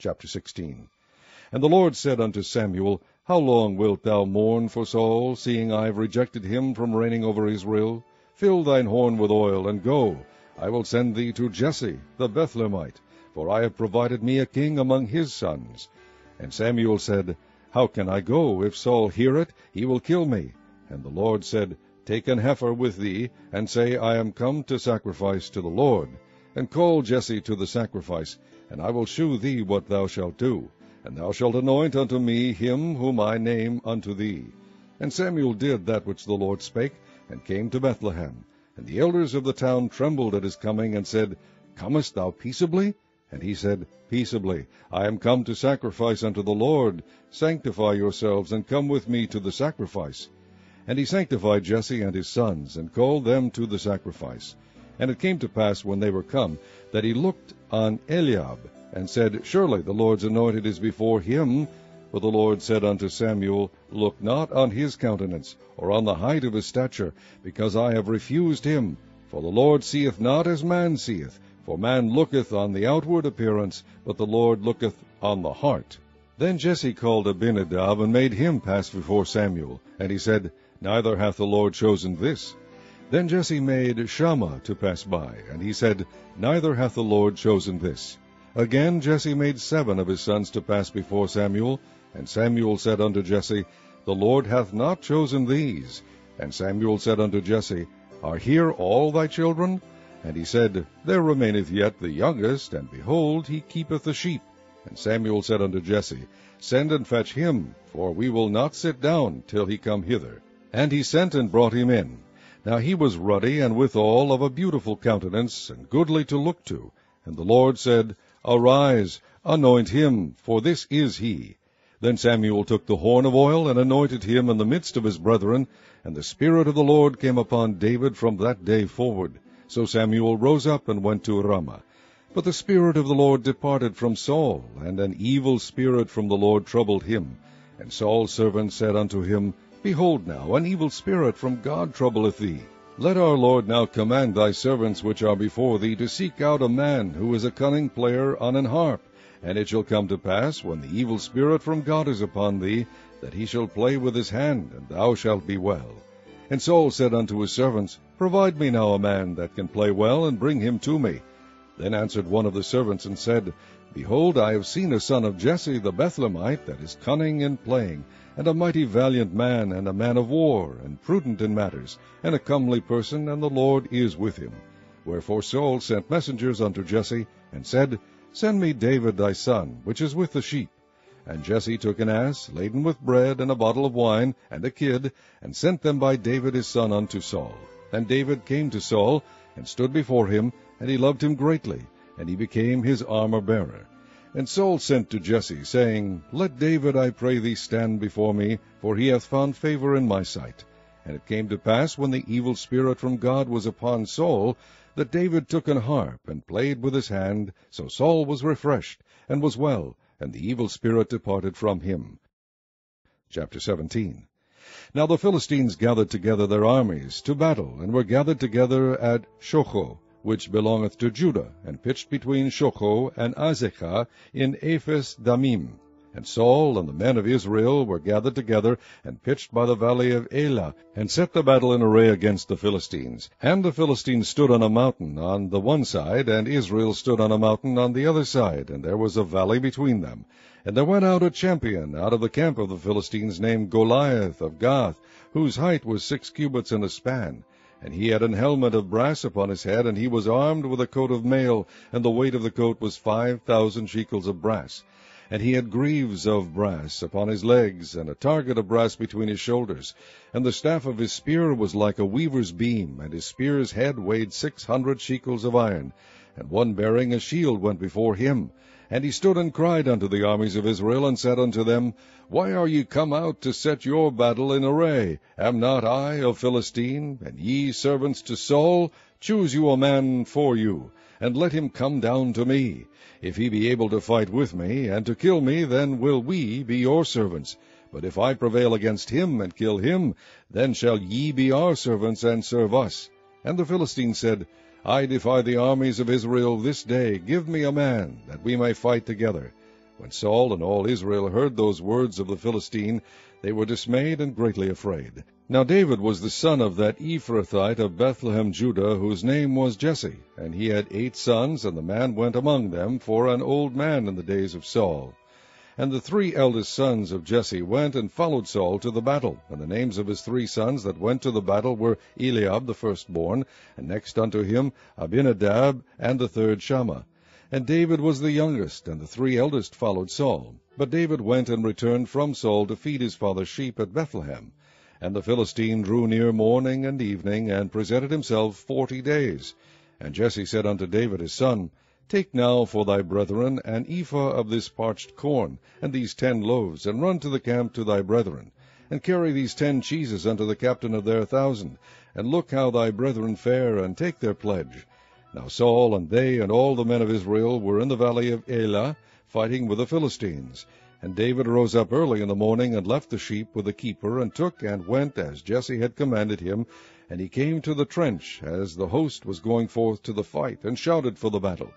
Chapter 16. And the Lord said unto Samuel, How long wilt thou mourn for Saul, seeing I have rejected him from reigning over Israel? Fill thine horn with oil, and go. I will send thee to Jesse the Bethlehemite, for I have provided me a king among his sons. And Samuel said, How can I go? If Saul hear it, he will kill me. And the Lord said, Take an heifer with thee, and say, I am come to sacrifice to the Lord. And call Jesse to the sacrifice, and I will shew thee what thou shalt do. And thou shalt anoint unto me him whom I name unto thee. And Samuel did that which the Lord spake, and came to Bethlehem. And the elders of the town trembled at his coming, and said, Comest thou peaceably? And he said, Peaceably. I am come to sacrifice unto the Lord. Sanctify yourselves, and come with me to the sacrifice. And he sanctified Jesse and his sons, and called them to the sacrifice. And it came to pass, when they were come, that he looked on Eliab, and said, Surely the Lord's anointed is before him. But the Lord said unto Samuel, Look not on his countenance, or on the height of his stature, because I have refused him. For the Lord seeth not as man seeth. For man looketh on the outward appearance, but the Lord looketh on the heart. Then Jesse called Abinadab, and made him pass before Samuel. And he said, Neither hath the Lord chosen this. Then Jesse made Shammah to pass by, and he said, Neither hath the Lord chosen this. Again Jesse made 7 of his sons to pass before Samuel. And Samuel said unto Jesse, The Lord hath not chosen these. And Samuel said unto Jesse, Are here all thy children? And he said, There remaineth yet the youngest, and behold, he keepeth the sheep. And Samuel said unto Jesse, Send and fetch him, for we will not sit down till he come hither. And he sent and brought him in. Now he was ruddy, and withal of a beautiful countenance, and goodly to look to. And the Lord said, Arise, anoint him, for this is he. Then Samuel took the horn of oil, and anointed him in the midst of his brethren. And the Spirit of the Lord came upon David from that day forward. So Samuel rose up and went to Ramah. But the Spirit of the Lord departed from Saul, and an evil spirit from the Lord troubled him. And Saul's servants said unto him, Behold now, an evil spirit from God troubleth thee. Let our Lord now command thy servants which are before thee to seek out a man who is a cunning player on an harp. And it shall come to pass, when the evil spirit from God is upon thee, that he shall play with his hand, and thou shalt be well. And Saul said unto his servants, Provide me now a man that can play well, and bring him to me. Then answered one of the servants, and said, Behold, I have seen a son of Jesse the Bethlehemite, that is cunning in playing, and a mighty valiant man, and a man of war, and prudent in matters, and a comely person, and the Lord is with him. Wherefore Saul sent messengers unto Jesse, and said, Send me David thy son, which is with the sheep. And Jesse took an ass, laden with bread, and a bottle of wine, and a kid, and sent them by David his son unto Saul. And David came to Saul, and stood before him, and he loved him greatly, and he became his armor-bearer. And Saul sent to Jesse, saying, Let David, I pray thee, stand before me, for he hath found favor in my sight. And it came to pass, when the evil spirit from God was upon Saul, that David took an harp, and played with his hand. So Saul was refreshed, and was well, and the evil spirit departed from him. Chapter 17. Now the Philistines gathered together their armies to battle, and were gathered together at Shocho, which belongeth to Judah, and pitched between Shocho and Azekah in Ephes Damim. And Saul and the men of Israel were gathered together, and pitched by the valley of Elah, and set the battle in array against the Philistines. And the Philistines stood on a mountain on the one side, and Israel stood on a mountain on the other side, and there was a valley between them. And there went out a champion out of the camp of the Philistines, named Goliath of Gath, whose height was 6 cubits and a span. And he had an helmet of brass upon his head, and he was armed with a coat of mail, and the weight of the coat was 5,000 shekels of brass. And he had greaves of brass upon his legs, and a target of brass between his shoulders. And the staff of his spear was like a weaver's beam, and his spear's head weighed 600 shekels of iron. And one bearing a shield went before him. And he stood and cried unto the armies of Israel, and said unto them, Why are ye come out to set your battle in array? Am not I a Philistine, and ye servants to Saul? Choose you a man for you, and let him come down to me. If he be able to fight with me, and to kill me, then will we be your servants. But if I prevail against him, and kill him, then shall ye be our servants, and serve us. And the Philistines said, I defy the armies of Israel this day. Give me a man, that we may fight together. When Saul and all Israel heard those words of the Philistine, they were dismayed and greatly afraid. Now David was the son of that Ephrathite of Bethlehem, Judah, whose name was Jesse, and he had 8 sons, and the man went among them for an old man in the days of Saul. And the 3 eldest sons of Jesse went and followed Saul to the battle. And the names of his 3 sons that went to the battle were Eliab the firstborn, and next unto him Abinadab, and the 3rd Shammah. And David was the youngest, and the 3 eldest followed Saul. But David went and returned from Saul to feed his father's sheep at Bethlehem. And the Philistine drew near morning and evening, and presented himself 40 days. And Jesse said unto David his son, Take now for thy brethren an ephah of this parched corn, and these 10 loaves, and run to the camp to thy brethren. And carry these 10 cheeses unto the captain of their 1,000, and look how thy brethren fare, and take their pledge. Now Saul and they and all the men of Israel were in the valley of Elah, fighting with the Philistines. And David rose up early in the morning, and left the sheep with the keeper, and took and went as Jesse had commanded him. And he came to the trench, as the host was going forth to the fight, and shouted for the battle.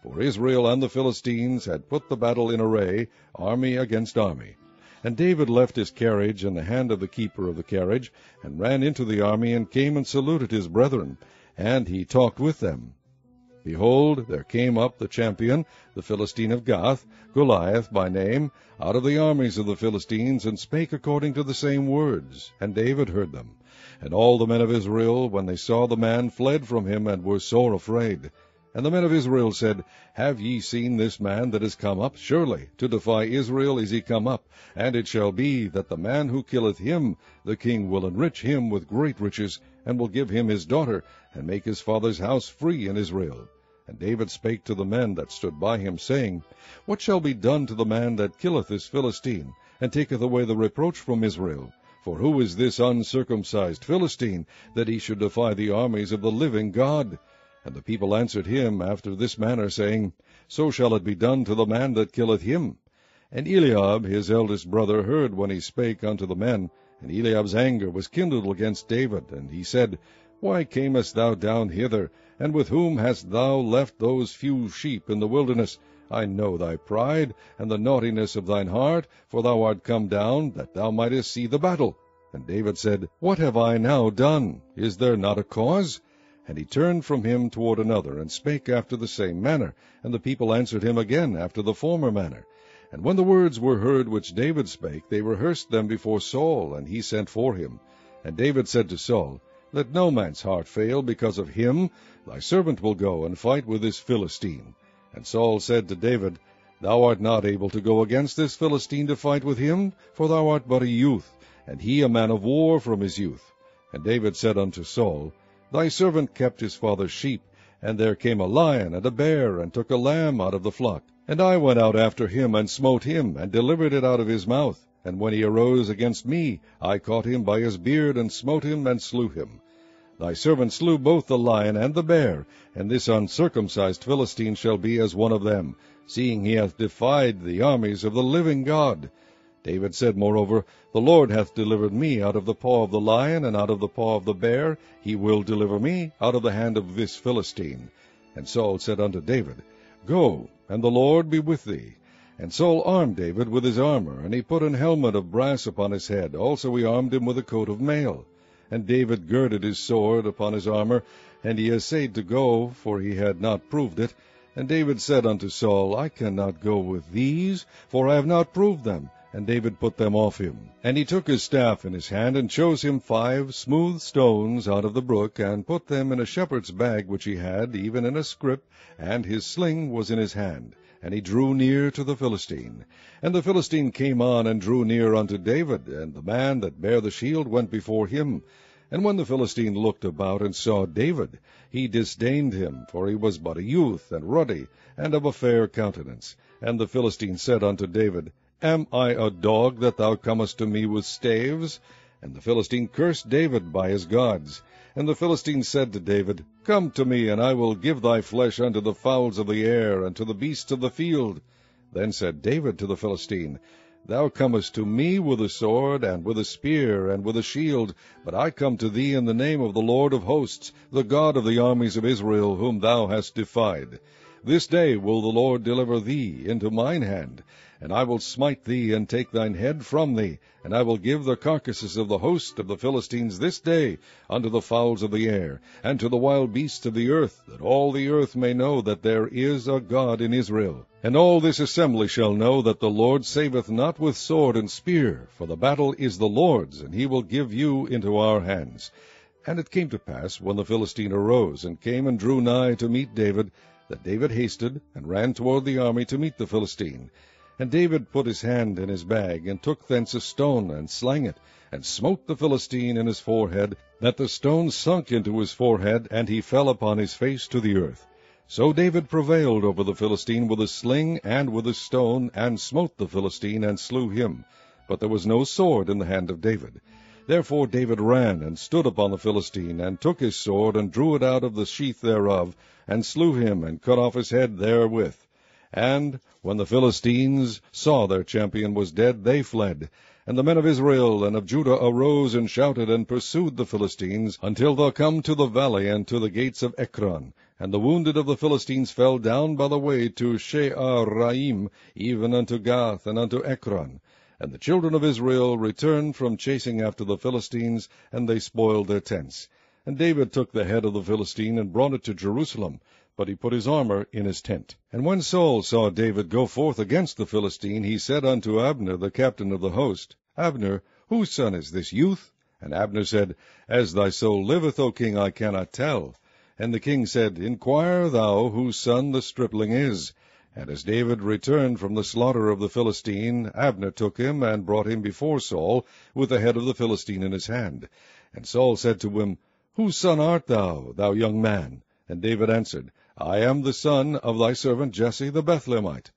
For Israel and the Philistines had put the battle in array, army against army. And David left his carriage in the hand of the keeper of the carriage, and ran into the army, and came and saluted his brethren, and he talked with them. Behold, there came up the champion, the Philistine of Gath, Goliath by name, out of the armies of the Philistines, and spake according to the same words. And David heard them. And all the men of Israel, when they saw the man, fled from him, and were sore afraid. And the men of Israel said, Have ye seen this man that is come up? Surely to defy Israel is he come up. And it shall be that the man who killeth him, the king will enrich him with great riches, and will give him his daughter, and make his father's house free in Israel. And David spake to the men that stood by him, saying, What shall be done to the man that killeth this Philistine, and taketh away the reproach from Israel? For who is this uncircumcised Philistine, that he should defy the armies of the living God? And the people answered him after this manner, saying, So shall it be done to the man that killeth him. And Eliab his eldest brother heard when he spake unto the men. And Eliab's anger was kindled against David, and he said, Why camest thou down hither? And with whom hast thou left those few sheep in the wilderness? I know thy pride, and the naughtiness of thine heart, for thou art come down, that thou mightest see the battle. And David said, What have I now done? Is there not a cause? And he turned from him toward another, and spake after the same manner. And the people answered him again after the former manner. And when the words were heard which David spake, they rehearsed them before Saul, and he sent for him. And David said to Saul, Let no man's heart fail because of him. Thy servant will go and fight with this Philistine. And Saul said to David, Thou art not able to go against this Philistine to fight with him, for thou art but a youth, and he a man of war from his youth. And David said unto Saul, Thy servant kept his father's sheep, and there came a lion and a bear, and took a lamb out of the flock. And I went out after him, and smote him, and delivered it out of his mouth. And when he arose against me, I caught him by his beard, and smote him, and slew him. Thy servant slew both the lion and the bear, and this uncircumcised Philistine shall be as one of them, seeing he hath defied the armies of the living God. David said moreover, The Lord hath delivered me out of the paw of the lion, and out of the paw of the bear. He will deliver me out of the hand of this Philistine. And Saul said unto David, Go, and the Lord be with thee. And Saul armed David with his armor, and he put an helmet of brass upon his head. Also he armed him with a coat of mail. And David girded his sword upon his armor, and he essayed to go, for he had not proved it. And David said unto Saul, I cannot go with these, for I have not proved them. And David put them off him. And he took his staff in his hand, and chose him 5 smooth stones out of the brook, and put them in a shepherd's bag which he had, even in a scrip, and his sling was in his hand. And he drew near to the Philistine. And the Philistine came on, and drew near unto David, and the man that bare the shield went before him. And when the Philistine looked about and saw David, he disdained him, for he was but a youth, and ruddy, and of a fair countenance. And the Philistine said unto David, Am I a dog, that thou comest to me with staves? And the Philistine cursed David by his gods. And the Philistine said to David, Come to me, and I will give thy flesh unto the fowls of the air, and to the beasts of the field. Then said David to the Philistine, Thou comest to me with a sword, and with a spear, and with a shield, but I come to thee in the name of the Lord of hosts, the God of the armies of Israel, whom thou hast defied. This day will the Lord deliver thee into mine hand, and I will smite thee, and take thine head from thee, and I will give the carcasses of the host of the Philistines this day unto the fowls of the air, and to the wild beasts of the earth, that all the earth may know that there is a God in Israel. And all this assembly shall know that the Lord saveth not with sword and spear, for the battle is the Lord's, and he will give you into our hands. And it came to pass, when the Philistine arose, and came and drew nigh to meet David, that David hasted, and ran toward the army to meet the Philistine. And David put his hand in his bag, and took thence a stone, and slang it, and smote the Philistine in his forehead, that the stone sunk into his forehead, and he fell upon his face to the earth. So David prevailed over the Philistine with a sling and with a stone, and smote the Philistine, and slew him. But there was no sword in the hand of David. Therefore David ran, and stood upon the Philistine, and took his sword, and drew it out of the sheath thereof, and slew him, and cut off his head therewith. And when the Philistines saw their champion was dead, they fled. And the men of Israel and of Judah arose and shouted, and pursued the Philistines, until they come to the valley and to the gates of Ekron. And the wounded of the Philistines fell down by the way to She'araim, even unto Gath and unto Ekron. And the children of Israel returned from chasing after the Philistines, and they spoiled their tents. And David took the head of the Philistine, and brought it to Jerusalem, but he put his armor in his tent. And when Saul saw David go forth against the Philistine, he said unto Abner, the captain of the host, Abner, whose son is this youth? And Abner said, As thy soul liveth, O king, I cannot tell. And the king said, Inquire thou whose son the stripling is. And as David returned from the slaughter of the Philistine, Abner took him, and brought him before Saul, with the head of the Philistine in his hand. And Saul said to him, Whose son art thou, thou young man? And David answered, I am the son of thy servant Jesse the Bethlehemite.